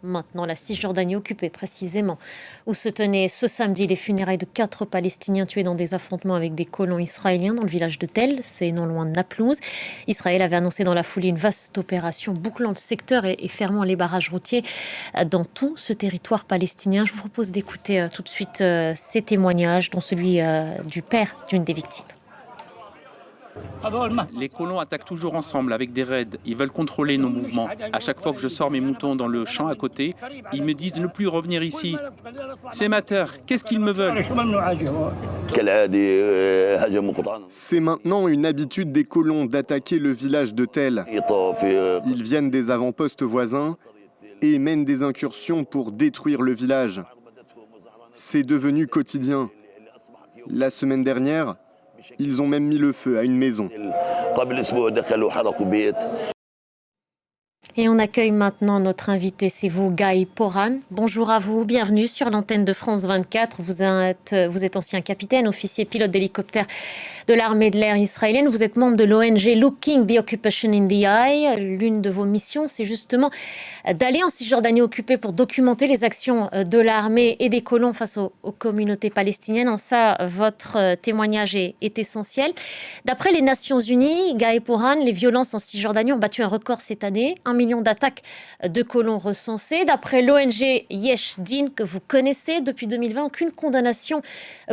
Maintenant, la Cisjordanie occupée précisément, où se tenaient ce samedi les funérailles de 4 Palestiniens tués dans des affrontements avec des colons israéliens dans le village de Tel, c'est non loin de Naplouse. Israël avait annoncé dans la foulée une vaste opération bouclant le secteur et fermant les barrages routiers dans tout ce territoire palestinien. Je vous propose d'écouter tout de suite ces témoignages, dont celui du père d'une des victimes. Les colons attaquent toujours ensemble avec des raids. Ils veulent contrôler nos mouvements. À chaque fois que je sors mes moutons dans le champ à côté, ils me disent de ne plus revenir ici. C'est ma terre. Qu'est-ce qu'ils me veulent? C'est maintenant une habitude des colons d'attaquer le village de Tel. Ils viennent des avant-postes voisins et mènent des incursions pour détruire le village. C'est devenu quotidien. La semaine dernière, ils ont même mis le feu à une maison. Et on accueille maintenant notre invité, c'est vous, Guy Poran. Bonjour à vous, bienvenue sur l'antenne de France 24. Vous êtes ancien capitaine, officier pilote d'hélicoptère de l'armée de l'air israélienne. Vous êtes membre de l'ONG Looking the Occupation in the Eye. L'une de vos missions, c'est justement d'aller en Cisjordanie occupée pour documenter les actions de l'armée et des colons face aux communautés palestiniennes. En ça, votre témoignage est essentiel. D'après les Nations Unies, Guy Poran, les violences en Cisjordanie ont battu un record cette année. 1 million d'attaques de colons recensées. D'après l'ONG Yesh Din, que vous connaissez, depuis 2020, aucune condamnation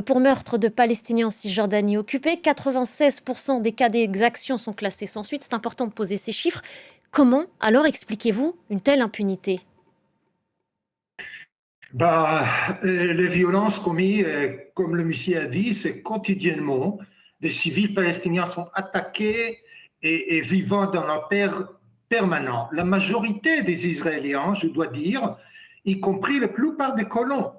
pour meurtre de Palestiniens en Cisjordanie occupée. 96% des cas d'exaction sont classés sans suite. C'est important de poser ces chiffres. Comment alors expliquez-vous une telle impunité? Les violences commises, comme le monsieur a dit, c'est quotidiennement. Des civils palestiniens sont attaqués et vivant dans la peur permanente. La majorité des Israéliens, je dois dire, y compris la plupart des colons,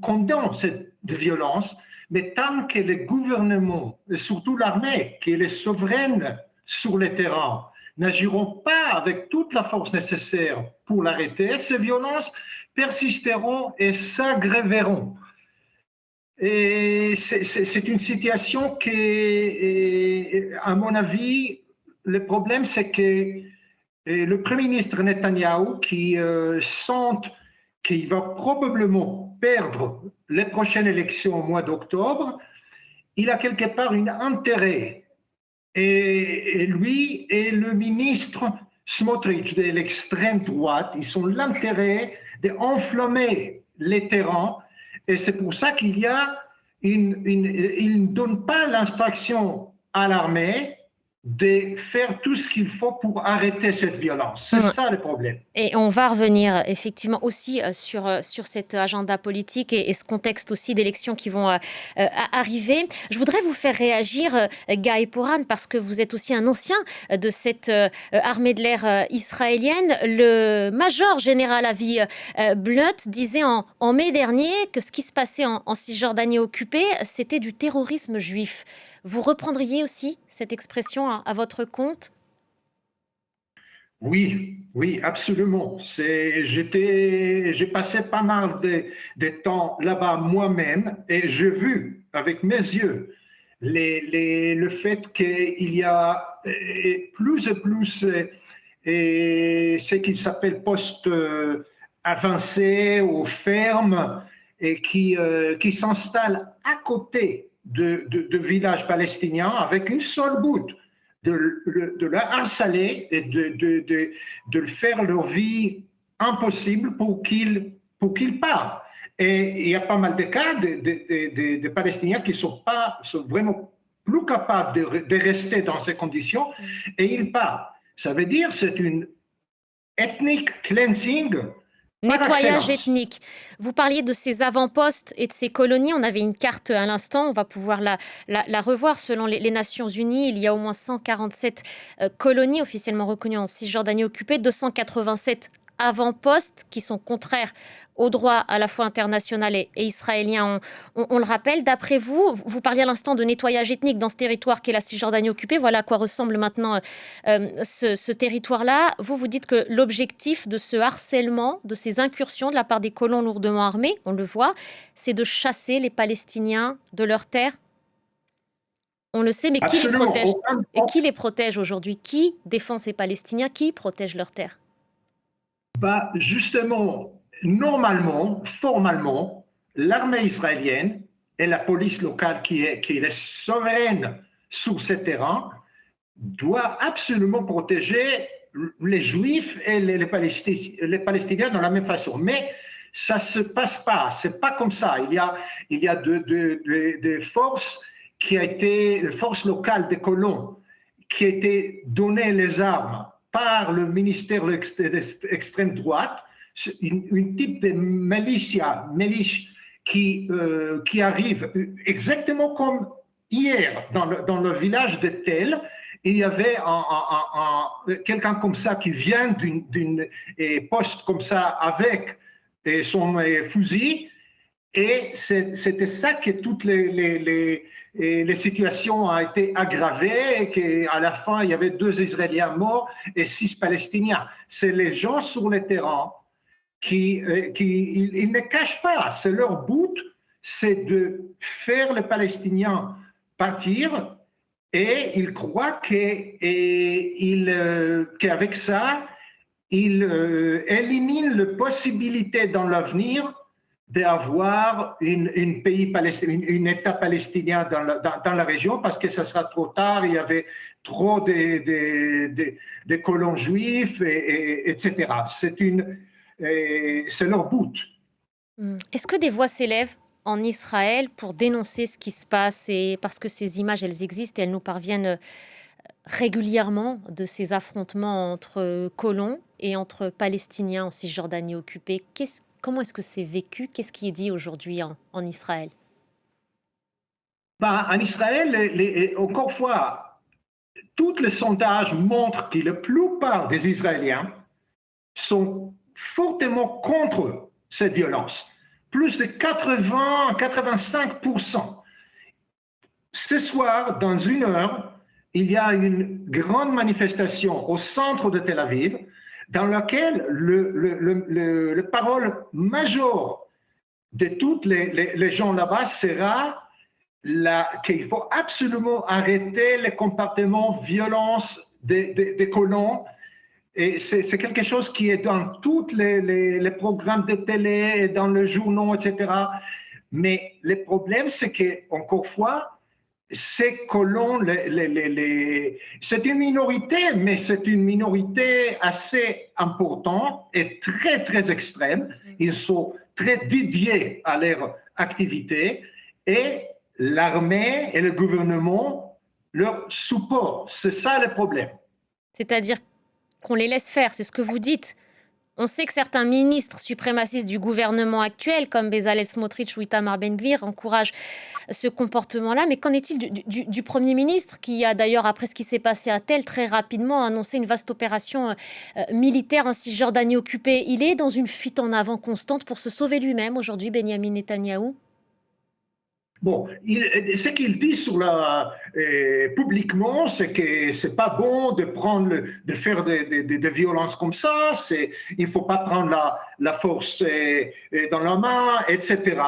condamnent cette violence, mais tant que les gouvernements, et surtout l'armée, qui est souveraine sur le terrain, n'agiront pas avec toute la force nécessaire pour l'arrêter, ces violences persisteront et s'aggraveront. Et c'est une situation qui, à mon avis, le problème, c'est que le Premier ministre Netanyahou, qui sent qu'il va probablement perdre les prochaines élections au mois d'octobre, il a quelque part un intérêt. Et lui et le ministre Smotrich de l'extrême droite, ils ont l'intérêt d'enflammer les terrains. Et c'est pour ça qu'il y a il ne donne pas l'instruction à l'armée de faire tout ce qu'il faut pour arrêter cette violence. C'est ça le problème. Et on va revenir effectivement aussi sur cet agenda politique et ce contexte aussi d'élections qui vont arriver. Je voudrais vous faire réagir, Guy Poran, parce que vous êtes aussi un ancien de cette armée de l'air israélienne. Le major général Avi Blunt disait en mai dernier que ce qui se passait en Cisjordanie occupée, c'était du terrorisme juif. Vous reprendriez aussi cette expression à votre compte? Oui, oui, absolument. J'ai passé pas mal de temps là-bas moi-même et j'ai vu avec mes yeux le fait qu'il y a plus et plus ce qu'il s'appelle postes avancés ou fermes et qui s'installent à côté de villages palestiniens avec une seule but, de le harceler et de faire leur vie impossible pour qu'ils partent. Et il y a pas mal de cas de Palestiniens qui sont vraiment plus capables de rester dans ces conditions et ils partent. Ça veut dire que c'est une ethnic cleansing. Nettoyage ethnique. Vous parliez de ces avant-postes et de ces colonies. On avait une carte à l'instant. On va pouvoir la revoir. Selon les Nations Unies, il y a au moins 147 colonies officiellement reconnues en Cisjordanie occupée, 287 avant-postes qui sont contraires au droit à la fois international et israélien, on le rappelle. D'après vous, vous parliez à l'instant de nettoyage ethnique dans ce territoire qu'est la Cisjordanie occupée. Voilà à quoi ressemble maintenant ce territoire-là. Vous dites que l'objectif de ce harcèlement, de ces incursions de la part des colons lourdement armés, on le voit, c'est de chasser les Palestiniens de leurs terres. On le sait, mais qui les protège? Et qui les protège aujourd'hui? Qui défend ces Palestiniens? Qui protège leurs terres? Bah, justement, normalement, formalement, l'armée israélienne et la police locale qui est souveraine sur ce terrain doit absolument protéger les Juifs et les Palestiniens de la même façon. Mais ça ne se passe pas, c'est pas comme ça. Il y a des forces forces locales des colons qui a été donné les armes par le ministère de l'extrême droite, une type de milice qui arrive exactement comme hier dans le village de Tel. Il y avait quelqu'un comme ça qui vient d'une poste comme ça avec son fusil. Et c'était ça que toutes les situations ont été aggravées et qu'à la fin, il y avait 2 Israéliens morts et 6 Palestiniens. C'est les gens sur le terrain qui ils ne cachent pas. C'est leur but, c'est de faire les Palestiniens partir et ils croient qu'avec ça, ils éliminent la possibilité dans l'avenir d'avoir un État palestinien dans la région parce que ça sera trop tard, il y avait trop de colons juifs, etc. C'est leur but. Est-ce que des voix s'élèvent en Israël pour dénoncer ce qui se passe et parce que ces images, elles existent et elles nous parviennent régulièrement de ces affrontements entre colons et entre Palestiniens en Cisjordanie occupée. Comment est-ce que c'est vécu? Qu'est-ce qui est dit aujourd'hui en Israël? En Israël, encore une fois, tous les sondages montrent que la plupart des Israéliens sont fortement contre cette violence. Plus de 80-85%. Ce soir, dans 1 heure, il y a une grande manifestation au centre de Tel Aviv dans laquelle le parole majeure de tous les gens là-bas sera qu'il faut absolument arrêter les comportements violence des colons. Et c'est quelque chose qui est dans tous les programmes de télé et dans les journaux, etc. Mais le problème, c'est qu'encore une fois, ces colons, c'est une minorité, mais c'est une minorité assez importante et très, très extrême. Ils sont très dédiés à leur activité et l'armée et le gouvernement leur supportent. C'est ça le problème. C'est-à-dire qu'on les laisse faire, c'est ce que vous dites. On sait que certains ministres suprémacistes du gouvernement actuel, comme Bezalel Smotrich ou Itamar Ben-Gvir, encouragent ce comportement-là. Mais qu'en est-il du Premier ministre, qui a d'ailleurs, après ce qui s'est passé à Tel, très rapidement annoncé une vaste opération militaire en Cisjordanie occupée? Il est dans une fuite en avant constante pour se sauver lui-même aujourd'hui, Benyamin Netanyahou? Bon, ce qu'il dit publiquement, c'est que c'est pas bon de faire des violences comme ça. Il faut pas prendre la force dans la main, etc.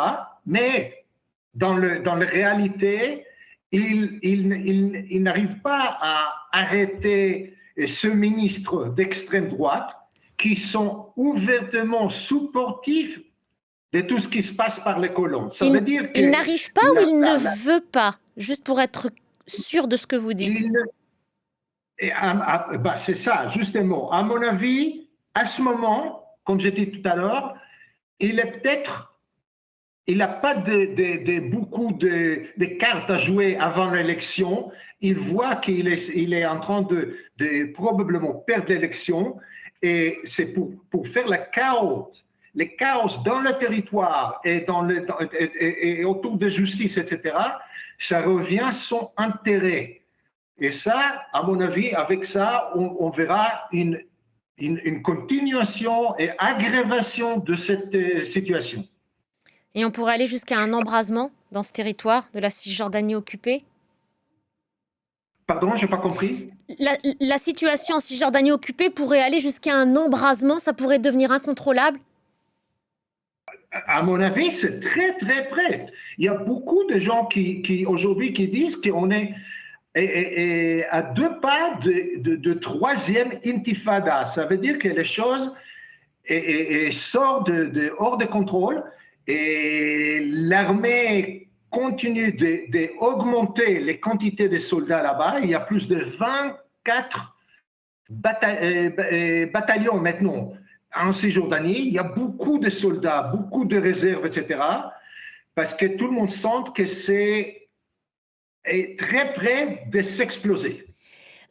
Mais dans la réalité, il n'arrive pas à arrêter ce ministre d'extrême droite qui sont ouvertement supportifs de tout ce qui se passe par les colons. Ça veut dire il n'arrive pas ou il ne veut pas? Juste pour être sûr de ce que vous dites. C'est ça, justement. À mon avis, à ce moment, comme j'ai dit tout à l'heure, il n'a pas beaucoup de cartes à jouer avant l'élection. Il voit qu'il est en train de probablement perdre l'élection et c'est pour faire le chaos dans le territoire et autour de justice, etc., ça revient à son intérêt. Et ça, à mon avis, avec ça, on verra une continuation et aggravation de cette situation. Et on pourrait aller jusqu'à un embrasement dans ce territoire de la Cisjordanie occupée? Pardon, je n'ai pas compris. La situation en Cisjordanie occupée pourrait aller jusqu'à un embrasement? Ça pourrait devenir incontrôlable? À mon avis, c'est très, très près. Il y a beaucoup de gens qui aujourd'hui qui disent qu'on est à 2 pas de troisième intifada. Ça veut dire que les choses et sort hors de contrôle. Et l'armée continue d'augmenter les quantités de soldats là-bas. Il y a plus de 24 bataillons maintenant en Cisjordanie. Il y a beaucoup de soldats, beaucoup de réserves, etc. Parce que tout le monde sent que c'est très près de s'exploser.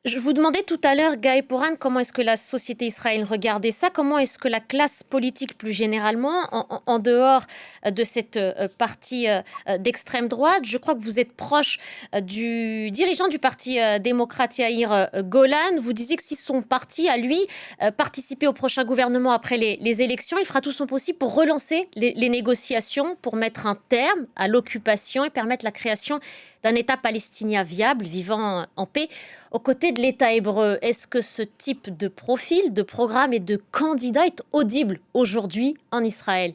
Je vous demandais tout à l'heure, Guy Poran, comment est-ce que la société israélienne regardait ça? Comment est-ce que la classe politique, plus généralement, en dehors de cette partie d'extrême droite, je crois que vous êtes proche du dirigeant du parti démocrate Yair Golan. Vous disiez que si son parti, à lui, participait au prochain gouvernement après les élections, il fera tout son possible pour relancer les négociations, pour mettre un terme à l'occupation et permettre la création d'un État palestinien viable, vivant en paix, aux côtés de l'État hébreu. Est-ce que ce type de profil, de programme et de candidat est audible aujourd'hui en Israël?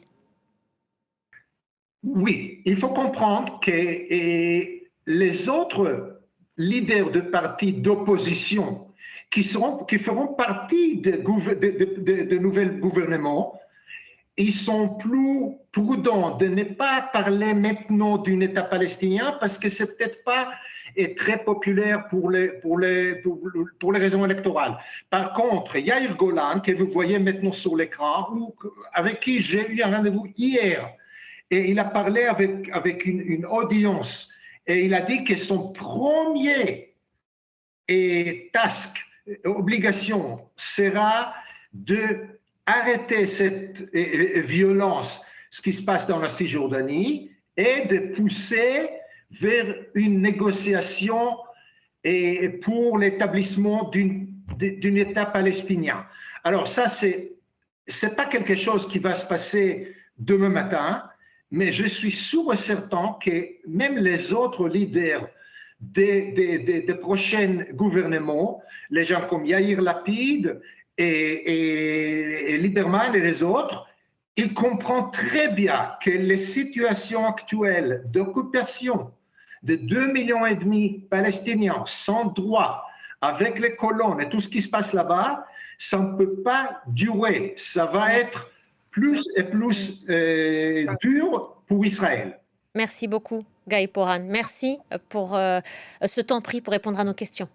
Oui, il faut comprendre que les autres leaders de partis d'opposition qui feront partie de nouveaux gouvernements, ils sont plus prudents de ne pas parler maintenant d'un État palestinien parce que c'est peut-être pas très populaire pour les raisons électorales. Par contre, Yair Golan, que vous voyez maintenant sur l'écran, avec qui j'ai eu un rendez-vous hier, et il a parlé avec une audience, et il a dit que son premier obligation sera de arrêter cette violence, ce qui se passe dans la Cisjordanie, et de pousser vers une négociation pour l'établissement d'un État palestinien. Alors ça, c'est pas quelque chose qui va se passer demain matin, mais je suis sûr et certain que même les autres leaders des prochains gouvernements, les gens comme Yair Lapid et Lieberman et les autres, ils comprennent très bien que les situations actuelles d'occupation de 2,5 millions de Palestiniens sans droit, avec les colons et tout ce qui se passe là-bas, ça ne peut pas durer. Ça va être plus et plus dur pour Israël. Merci beaucoup, Guy Poran. Merci pour ce temps pris pour répondre à nos questions.